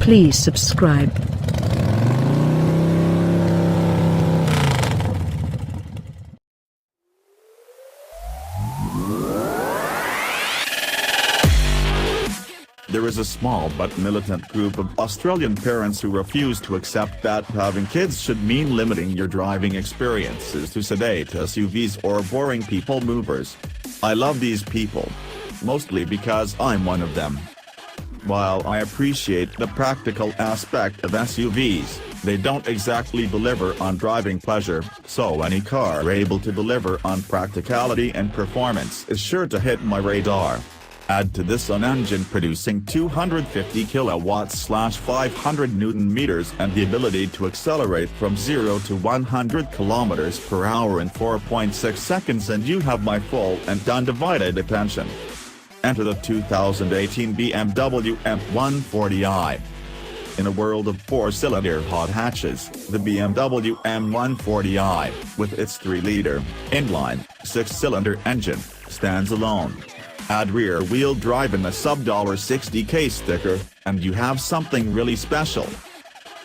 Please subscribe. There is a small but militant group of Australian parents who refuse to accept that having kids should mean limiting your driving experiences to sedate SUVs or boring people movers. I love these people. Mostly because I'm one of them. While I appreciate the practical aspect of SUVs, they don't exactly deliver on driving pleasure, so any car able to deliver on practicality and performance is sure to hit my radar. Add to this an engine producing 250 kilowatts/500 Newton meters and the ability to accelerate from 0 to 100 kilometers per hour in 4.6 seconds and you have my full and undivided attention. Enter the 2018 BMW M140i. In a world of four-cylinder hot hatches, the BMW M140i, with its 3-liter, inline, 6-cylinder engine, stands alone. Add rear-wheel drive and a sub $60K sticker, and you have something really special.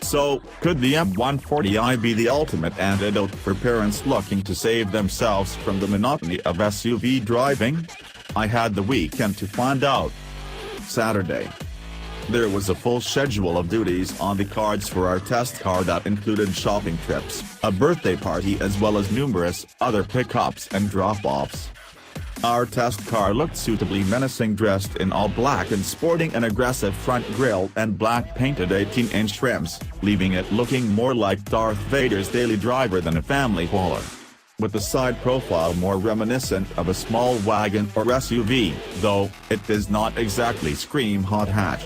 So, could the M140i be the ultimate antidote for parents looking to save themselves from the monotony of SUV driving? I had the weekend to find out. Saturday. There was a full schedule of duties on the cards for our test car that included shopping trips, a birthday party as well as numerous other pickups and drop-offs. Our test car looked suitably menacing, dressed in all black and sporting an aggressive front grille and black painted 18-inch rims, leaving it looking more like Darth Vader's daily driver than a family hauler. With the side profile more reminiscent of a small wagon or SUV, though it does not exactly scream hot hatch.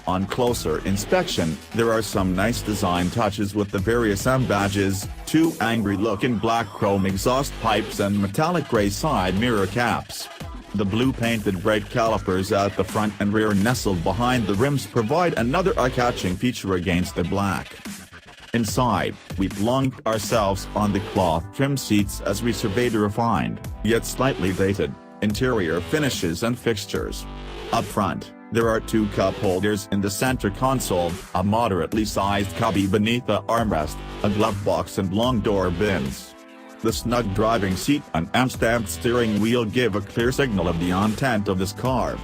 On closer inspection, there are some nice design touches with the various M badges, 2 angry-looking black chrome exhaust pipes and metallic grey side mirror caps. The blue painted brake calipers at the front and rear nestled behind the rims provide another eye-catching feature against the black. Inside, we plonked ourselves on the cloth trim seats as we surveyed the refined, yet slightly dated, interior finishes and fixtures. Up front, there are 2 cup holders in the center console, a moderately sized cubby beneath the armrest, a glove box and long door bins. The snug driving seat and M-stamped steering wheel give a clear signal of the intent of this car.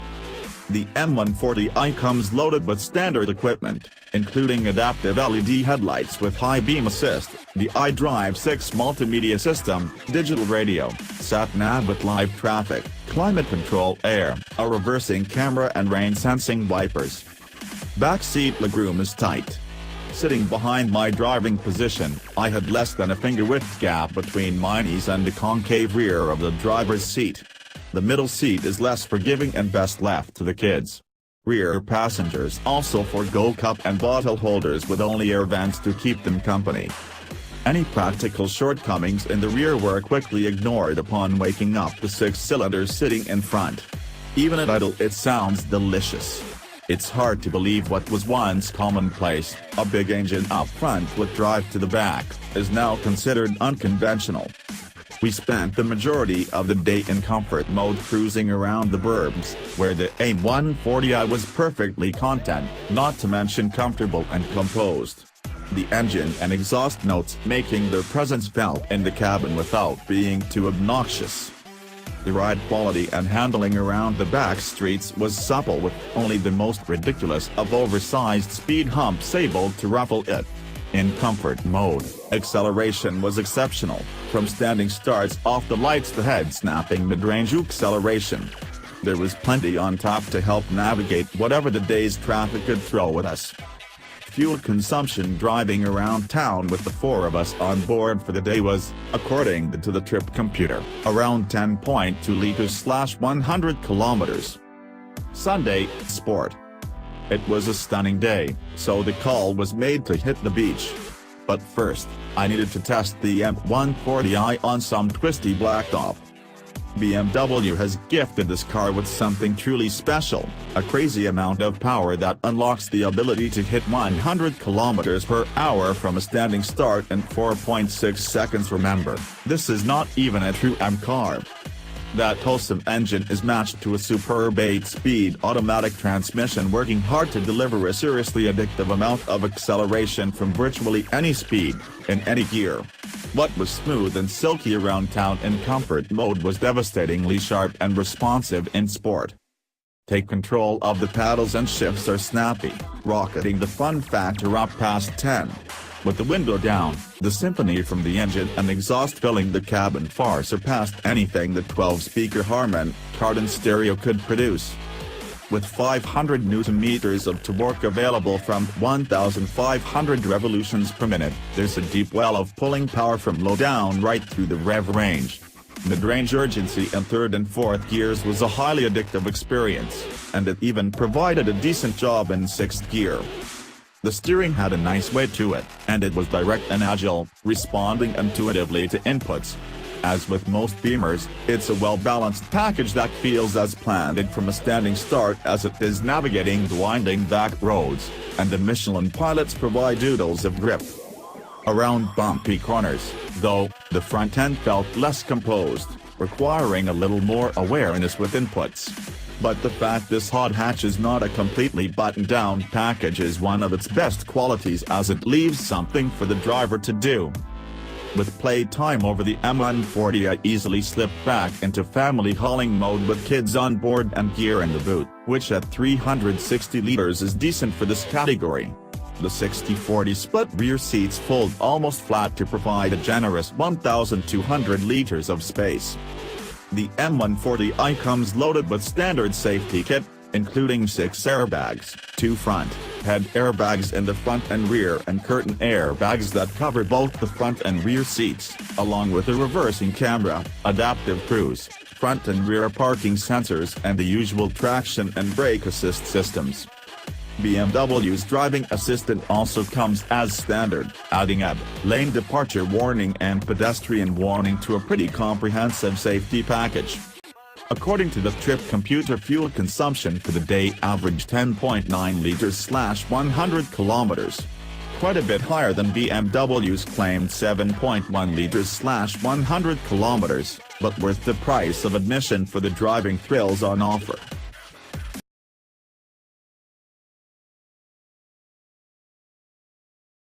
The M140i comes loaded with standard equipment, including adaptive LED headlights with high beam assist, the iDrive 6 multimedia system, digital radio, sat-nav with live traffic, climate control air, a reversing camera and rain-sensing wipers. Backseat legroom is tight. Sitting behind my driving position, I had less than a finger-width gap between my knees and the concave rear of the driver's seat. The middle seat is less forgiving and best left to the kids. Rear passengers also forgo cup and bottle holders with only air vents to keep them company. Any practical shortcomings in the rear were quickly ignored upon waking up the 6-cylinder sitting in front. Even at idle it sounds delicious. It's hard to believe what was once commonplace, a big engine up front with drive to the back, is now considered unconventional. We spent the majority of the day in comfort mode cruising around the burbs, where the M140i was perfectly content, not to mention comfortable and composed. The engine and exhaust notes making their presence felt in the cabin without being too obnoxious. The ride quality and handling around the back streets was supple with only the most ridiculous of oversized speed humps able to ruffle it. In comfort mode, acceleration was exceptional, from standing starts off the lights to head-snapping mid-range acceleration. There was plenty on top to help navigate whatever the day's traffic could throw at us. Fuel consumption driving around town with the 4 of us on board for the day was, according to the trip computer, around 10.2 liters/100 kilometers. Sunday, sport. It was a stunning day, so the call was made to hit the beach. But first, I needed to test the M140i on some twisty blacktop. BMW has gifted this car with something truly special, a crazy amount of power that unlocks the ability to hit 100 km per hour from a standing start in 4.6 seconds. Remember, this is not even a true M car. That wholesome engine is matched to a superb 8-speed automatic transmission working hard to deliver a seriously addictive amount of acceleration from virtually any speed, in any gear. What was smooth and silky around town in comfort mode was devastatingly sharp and responsive in sport. Take control of the paddles and shifts are snappy, rocketing the fun factor up past 10. With the window down, the symphony from the engine and exhaust filling the cabin far surpassed anything the 12-speaker Harman Kardon stereo could produce. With 500 Nm of torque available from 1,500 revolutions per minute, there's a deep well of pulling power from low down right through the rev range. Mid-range urgency in third and fourth gears was a highly addictive experience, and it even provided a decent job in sixth gear. The steering had a nice weight to it, and it was direct and agile, responding intuitively to inputs. As with most Beamers, it's a well-balanced package that feels as planned from a standing start as it is navigating the winding back roads, and the Michelin pilots provide oodles of grip. Around bumpy corners, though, the front end felt less composed, requiring a little more awareness with inputs. But the fact this hot hatch is not a completely buttoned-down package is one of its best qualities, as it leaves something for the driver to do. With playtime over, the M140i easily slipped back into family hauling mode with kids on board and gear in the boot, which at 360 liters is decent for this category. The 60-40 split rear seats fold almost flat to provide a generous 1,200 liters of space. The M140i comes loaded with standard safety kit, including 6 airbags, 2 front head airbags in the front and rear, and curtain airbags that cover both the front and rear seats, along with a reversing camera, adaptive cruise, front and rear parking sensors, and the usual traction and brake assist systems. BMW's driving assistant also comes as standard, adding a lane departure warning and pedestrian warning to a pretty comprehensive safety package. According to the trip computer, fuel consumption for the day averaged 10.9 liters/100 kilometers. Quite a bit higher than BMW's claimed 7.1 liters/100 kilometers, but worth the price of admission for the driving thrills on offer.